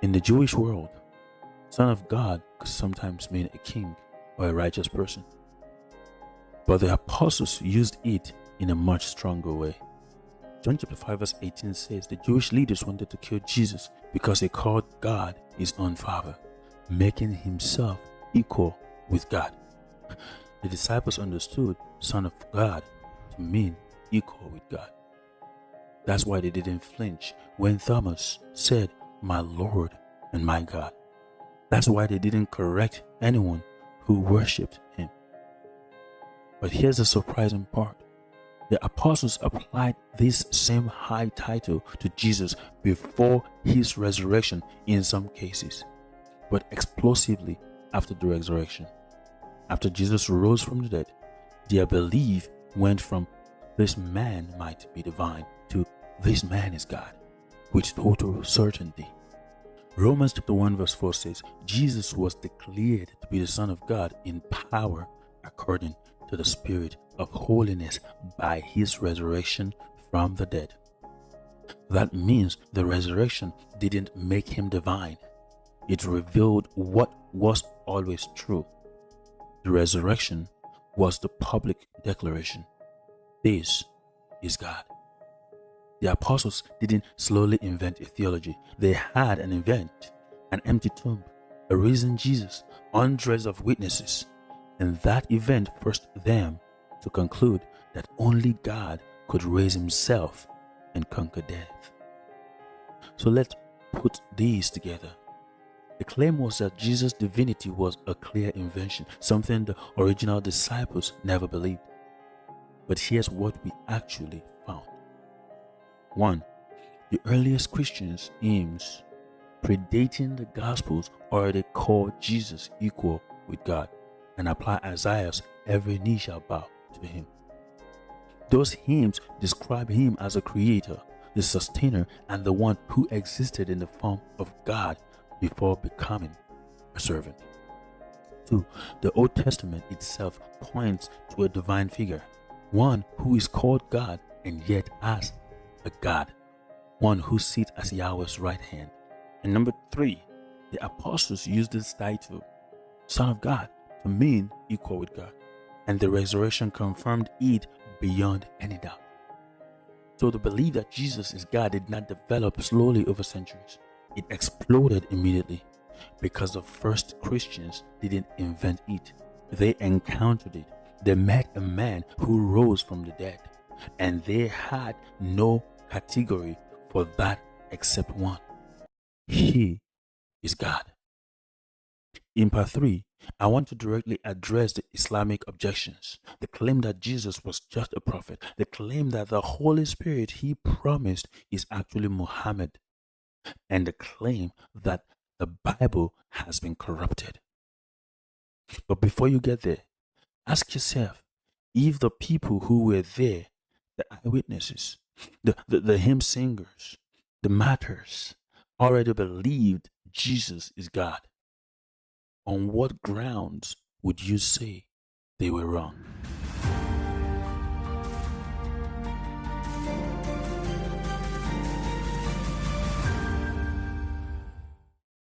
In the Jewish world, Son of God could sometimes mean a king or a righteous person. But the apostles used it in a much stronger way. John chapter 5 verse 18 says the Jewish leaders wanted to kill Jesus because he called God his own father, making himself equal with God. The disciples understood Son of God to mean equal with God. That's why they didn't flinch when Thomas said, "My Lord and my God." That's why they didn't correct anyone who worshipped him. But here's the surprising part. The apostles applied this same high title to Jesus before his resurrection in some cases, but explosively after the resurrection. After Jesus rose from the dead, their belief went from "this man might be divine" to "this man is God," with total certainty. Romans chapter 1 verse 4 says, Jesus was declared to be the Son of God in power according to the Spirit of holiness by his resurrection from the dead. That means the resurrection didn't make him divine. It revealed what was always true. The resurrection was the public declaration. This is God. The apostles didn't slowly invent a theology. They had an event, an empty tomb, a risen Jesus, hundreds of witnesses. And that event forced them to conclude that only God could raise himself and conquer death. So let's put these together. The claim was that Jesus' divinity was a clear invention, something the original disciples never believed. But here's what we actually found. 1. The earliest Christians' hymns predating the Gospels already called Jesus equal with God and apply Isaiah's "every knee shall bow" to him. Those hymns describe him as a creator, the sustainer, and the one who existed in the form of God before becoming a servant. 2. The Old Testament itself points to a divine figure, one who is called God and yet as a God, one who sits at Yahweh's right hand. And number 3, the apostles used this title, Son of God, to mean equal with God, and the resurrection confirmed it beyond any doubt. So the belief that Jesus is God did not develop slowly over centuries. It exploded immediately because the first Christians didn't invent it. They encountered it. They met a man who rose from the dead, and they had no category for that except one. He is God. In part 3, I want to directly address the Islamic objections, the claim that Jesus was just a prophet, the claim that the Holy Spirit he promised is actually Muhammad, and the claim that the Bible has been corrupted. But before you get there, ask yourself if the people who were there, the eyewitnesses, the hymn singers, the martyrs, already believed Jesus is God. On what grounds would you say they were wrong?